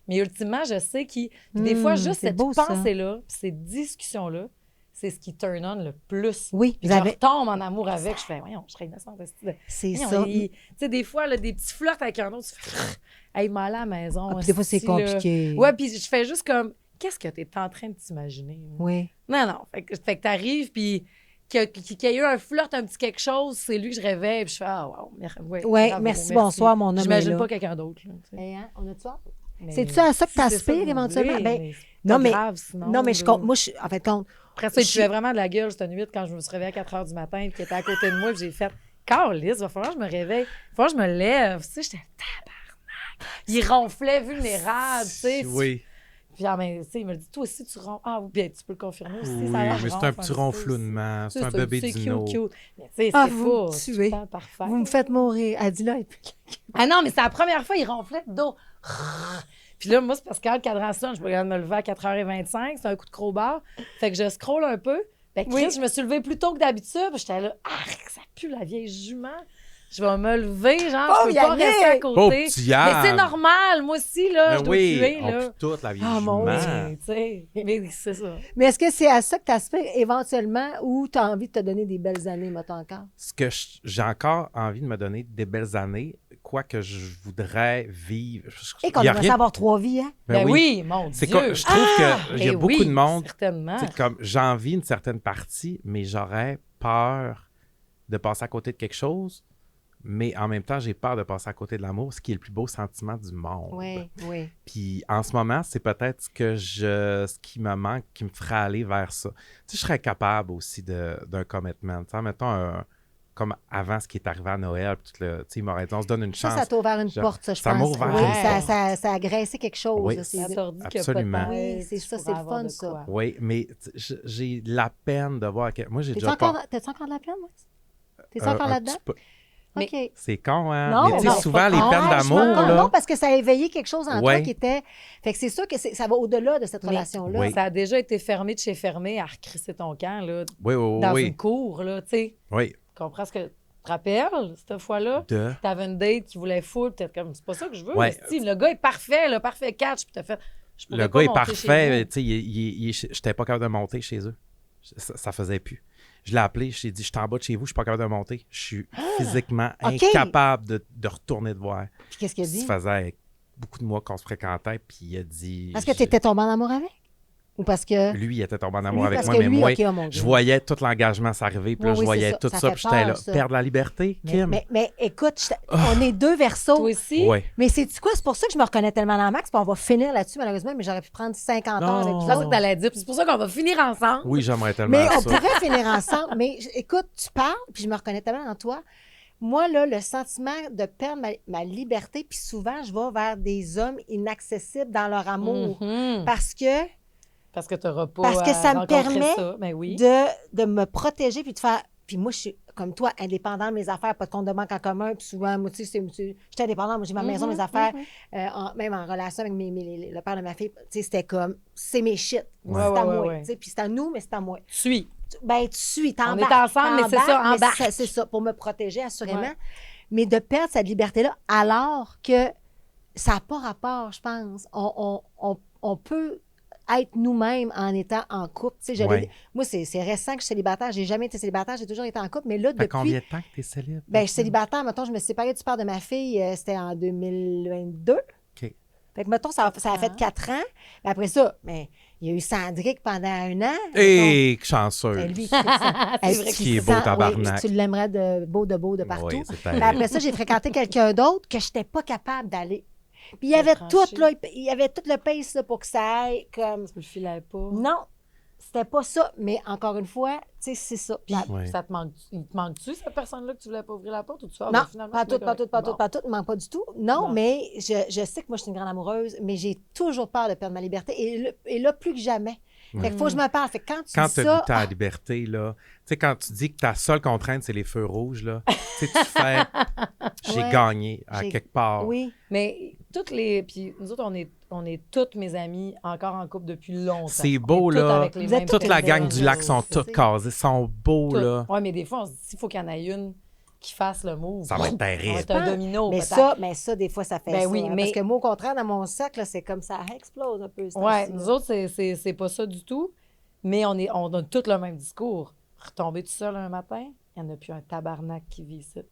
Mais ultimement, je sais qu'il... Puis des fois, juste c'est cette beau, ça. pensée-là, puis cette discussion-là, c'est ce qui turn on le plus. Oui, Puis vous je avez... retombe en amour avec, je fais, voyons, je serais innocente. C'est Voyons, ça. Tu sais, des fois, là, des petits flirts avec un autre, tu fais, Hey, m'en aller à la maison. Puis des fois, c'est esti, là. compliqué. Ouais, puis je fais juste comme, qu'est-ce que t'es en train de t'imaginer? là? Oui. Non. Fait que t'arrives, puis qu'il y a eu un flirt, un petit quelque chose, c'est lui que je rêvais, puis je fais, ah, wow, Ouais, bravo, merci, bonsoir, mon homme est J'imagine là. pas quelqu'un d'autre. Là, tu sais. Hey, hein, on a-tu ça? Mais C'est-tu à ça que si c'est ça t'aspires que vous éventuellement? voulez, Ben, mais c'est non, pas mais- grave, sinon, Non, mais je là. compte. Moi, en fait, compte. Après ça, il je- tuait vraiment de la gueule cette nuit quand je me suis réveillée à 4 h du matin et qu'il était à côté de moi. Puis j'ai fait Carlis, va falloir que je me réveille. Il va falloir que je me lève. Tu sais, j'étais tabarnak. Il ronflait vulnérable, tu sais. Oui, Puis tu sais, il me dit toi aussi, tu ronfles. Ah, oui, bien, tu peux le confirmer aussi. oui, ça a l'air, mais je c'est un ronfle petit peu ronflounement. aussi. C'est un ça, bébé c'est dino. cute. Mais tu sais, Ah, c'est vous pas me tout tuez. le temps parfait. Vous me faites mourir. Elle dit là. Ah non, mais c'est la première fois, il ronflait de dos. Puis là, moi, c'est parce que quand le cadran sonne, je peux regarder me lever à 4h25, c'est un coup de crowbar. Fait que je scrolle un peu. Ben, Chris, je me suis levée plus tôt que d'habitude. Puis j'étais là, ça pue la vieille jument. Je vais me lever, genre, je peux pas Yannick! rester à Pauvre côté. petit Mais Yann! c'est normal, moi aussi, là, Ben je dois oui, puer, on là. pue toute la vieille Ah, mon jument. Mais, tu sais, mais c'est ça. Mais est-ce que c'est à ça que tu aspires éventuellement ou tu as envie de te donner des belles années, mettons encore? Ce que j'ai encore envie de me donner des belles années, quoi que je voudrais vivre. Et qu'on Il y a aimerait rien- avoir 3 vies, hein? Ben oui, mon C'est Dieu. quoi, je trouve qu'il y a Eh beaucoup oui, de monde. certainement. Tu sais, comme j'envie une certaine partie, mais j'aurais peur de passer à côté de quelque chose. Mais en même temps, j'ai peur de passer à côté de l'amour, ce qui est le plus beau sentiment du monde. Oui, oui. Puis en ce moment, c'est peut-être ce qui me manque, qui me ferait aller vers ça. Tu sais, je serais capable aussi d'un commitment. Tu sais, mettons, comme avant ce qui est arrivé à Noël, puis tout tu sais, il m'aurait dit, on se donne une chance. Ça t'a ouvert une Je- porte, ça, je ça m'a pense. ouvert Oui, une ça a graissé quelque chose. Oui. là, c'est- Ça t'a dit que Absolument. peut-être Oui, c'est ça, tu c'est le pourrais avoir fun, de ça. quoi. Oui, mais j'ai la peine de voir que. Moi, j'ai T'es-tu déjà encore, pas. t'es-tu encore de la peine, moi? T'es-tu encore un là-dedans? petit peu. OK. C'est con, hein? Non, mais tu non, sais, souvent, les Ah, peines je me d'amour, rends compte, là. non, parce que ça a éveillé quelque chose en toi Ouais. qui était... Fait que c'est sûr que ça va au-delà de cette Mais- relation-là. Oui. Ça a déjà été fermé de chez fermé à recrisser ton camp, là, Oui, oui, dans oui. une cour, là, tu sais. Oui. Tu comprends ce que... Tu te rappelles, cette fois-là? De. T'avais une date qui voulait full, peut-être comme, c'est pas ça que je veux. Ouais. esti. Le gars est parfait, le parfait catch, puis t'as fait... je pourrais Le pas gars est monter chez parfait. vous. Tu sais, j'étais pas capable de monter chez eux. Ça faisait plus. Je l'ai appelé, je lui ai dit, je suis en bas de chez vous, je suis pas capable de monter. Je suis physiquement OK. incapable de retourner te voir. Puis qu'est-ce qu'il a dit? Ça faisait beaucoup de mois qu'on se fréquentait, puis il a dit... Parce que tu étais tombé en amour avec? Ou parce que... Lui, il était tombé en amour Lui, avec parce moi, que mais lui, moi, OK, oh mon Dieu. je voyais tout l'engagement s'arriver, puis là, Oui, je oui, voyais c'est ça. tout Ça ça, fait puis j'étais là, peur, ça. perdre la liberté, Kim? Mais écoute, on est deux versos. Toi aussi? Oui. Mais c'est quoi? C'est pour ça que je me reconnais tellement dans Max, puis on va finir là-dessus, malheureusement, mais j'aurais pu prendre 50 ans avec vous C'est ça autres. que t'allais dire. puis c'est pour ça qu'on va finir ensemble. Oui, j'aimerais tellement Mais on ça. pourrait finir ensemble. Mais écoute, tu parles, puis je me reconnais tellement dans toi. Moi, là, le sentiment de perdre ma liberté, puis souvent, je vais vers des hommes inaccessibles dans leur amour. Mhm. Parce que Parce que t'auras pas Parce que à ça me rencontrer permet ça. Ben oui. de me protéger, puis de faire... Puis moi, je suis, comme toi, indépendante de mes affaires, pas de compte de banque en commun, puis souvent, moi, tu sais, j'étais indépendante, moi, j'ai ma maison, mes affaires, même en relation avec le père de ma fille, tu sais, c'était comme, c'est mes shit, Ouais, c'est à ouais, moi, ouais. tu sais, puis c'est à nous, mais c'est à moi. Suis. Ben, tu suis, t'embarques. On est ensemble, mais c'est ça, t'embarques, mais embarque. c'est ça, pour me protéger, assurément. Ouais. Mais de perdre cette liberté-là, alors que ça n'a pas rapport, je pense. On peut être nous-mêmes en étant en couple. Tu sais, Ouais. moi, c'est récent que je suis célibataire. J'ai jamais été célibataire, j'ai toujours été en couple. Mais là, Ça fait depuis... combien de temps que tu es célib? Ben, je suis célibataire. Mettons, je me suis séparée du père de ma fille, c'était en 2022. OK. Fait que, mettons, ça a fait 4 ans. Mais après ça, ben, il y a eu Sandrick pendant 1 an. Hé, chanceux! Ben, lui, il tripe ça. C'est Hey, vrai tu qu'il est beau, sens- tabarnak. oui, tu l'aimerais de beau de partout. Oui, c'est Mais après ça, j'ai fréquenté quelqu'un d'autre que je n'étais pas capable d'aller. Puis il y avait tout, trancher. là, il y avait tout le pace là, pour que ça aille comme... Tu le filais pas. Non, c'était pas ça. Mais encore une fois, tu sais, c'est ça. Puis- Ouais. Ça te manque, il te manque-tu, cette personne-là, que tu voulais pas ouvrir la porte ou tu fais, ah, non, ben, finalement, pas c'est tout, bien pas tout, pas correct. tout, pas tout, il manque pas du tout. Non, Bon. mais je sais que moi, je suis une grande amoureuse, mais j'ai toujours peur de perdre ma liberté. Et là plus que jamais. Fait qu'il faut que je me parle. Fait que quand tu Quand dis tu as ça... goûté à la liberté, là, tu sais, quand tu dis que ta seule contrainte, c'est les feux rouges, là, tu sais, tu fais j'ai Ouais. gagné à J'ai- quelque part. Oui. Mais toutes les. Puis nous autres, on est toutes mes amies encore en couple depuis longtemps. C'est On beau, est toutes là. avec les Vous êtes mêmes Toute la gang personnes, du lac sont c'est- toutes casées, sont beaux, là. Oui, mais des fois, on se dit, il faut qu'il y en ait une qui fasse le move. Ça va être Ça va terrible. être un domino. Mais peut-être. ça, des fois, ça fait Ben ça. oui, hein, mais- Parce que moi, au contraire, dans mon cercle, là, c'est comme ça explose un peu. ce Ouais, temps-ci, nous là. autres, c'est pas ça du tout. Mais on a tout le même discours. Retomber tout seul un matin, il n'y en a plus un tabarnak qui vit ici.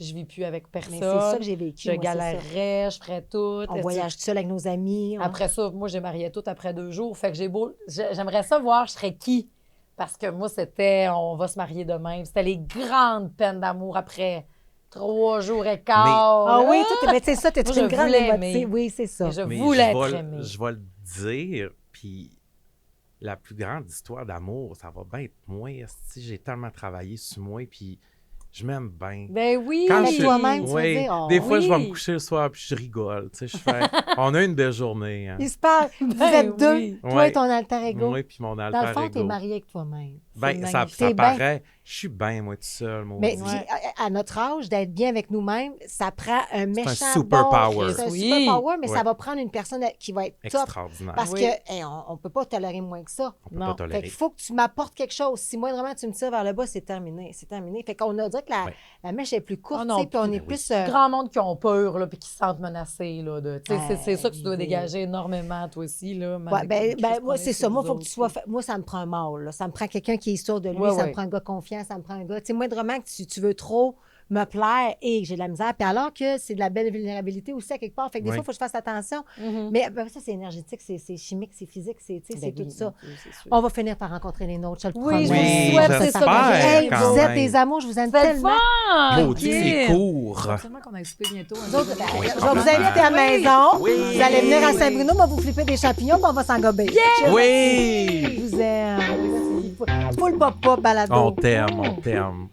je vis plus avec personne. Mais c'est ça que j'ai vécu. Je moi, c'est ça. galérerais, je ferais tout. On voyage seul avec nos amis. Après ça, moi, j'ai marié tout après 2 jours. Fait que j'aimerais ça voir, je serais qui? Parce que moi, c'était, on va se marier demain. C'était les grandes peines d'amour après 3 jours et quart. Ah oui, mais c'est ça, t'es Moi, une je grande voulais émotive. aimer. Oui, c'est ça. Et je Mais voulais je être vais, aimée. je vais le dire, puis la plus grande histoire d'amour, ça va bien être moi. Si j'ai tellement travaillé sur moi, puis je m'aime bien. Ben oui! Quand Avec je- toi-même, tu veux Oui, dire, oh, des fois, je vais oui. me coucher le soir, puis je rigole. Tu sais, je fais, on a une belle journée. Hein. Il se parle. Vous Ben êtes deux, oui. toi Ouais. et ton alter ego. Moi, puis mon alter Dans le fond, t'es ego. marié avec toi-même. Ben, C'est ça magnifique. T'es bien. paraît. Je suis bien, moi, tout seul. Moi Mais aussi. puis, à notre âge, d'être bien avec nous-mêmes, ça prend un méchant super bon... power. C'est un Oui. super power, mais Ouais. ça va prendre une personne qui va être top. Extraordinaire. Parce Oui. que hey, on ne peut pas tolérer moins que ça. On peut Non. pas Fait tolérer. qu'il faut que tu m'apportes quelque chose. Si moi, vraiment, tu me tires vers le bas, c'est terminé. C'est terminé. Fait qu'on a dit que Ouais. la mèche est plus courte, Ah non, tu sais, puis on puis- est ben plus... Grand monde qui ont peur, là, puis qui se sentent menacés, là. Tu sais, c'est ça que tu dois l'idée. dégager énormément, toi aussi, là. Ouais, ben, moi, c'est ça. Moi, il faut que tu sois... sois... Moi, ça me prend un mâle. Là. Ça me prend quelqu'un qui est sûr de lui. Ouais, ça me ouais. prend un gars confiant. Ça me prend un gars... Tu sais, moi, vraiment, que tu veux trop me plaire et que j'ai de la misère. Puis alors que c'est de la belle vulnérabilité aussi, à quelque part. Fait que des Ouais. fois, il faut que je fasse attention. Mhm. Mais ben, ça, c'est énergétique, c'est chimique, c'est physique, c'est tu sais, c'est Ben tout oui, ça. mon Dieu, c'est sûr. On va finir par rencontrer les nôtres, je le Oui, promets. je vous Oui, souhaite, c'est ça que j'espère, j'ai. Hey, quand vous êtes même. des amours, je vous aime C'est le tellement. fun! Maudit, c'est court. Absolument qu'on a souper bientôt. Nous autres, ben, Oui, je vais vous complètement. inviter à la maison. Oui. Vous allez venir à Saint-Bruno, on va vous flipper des champignons, puis on va s'engober. Oui! Je vous aime. Full pop-pop balado. On t'aime, on t'aime.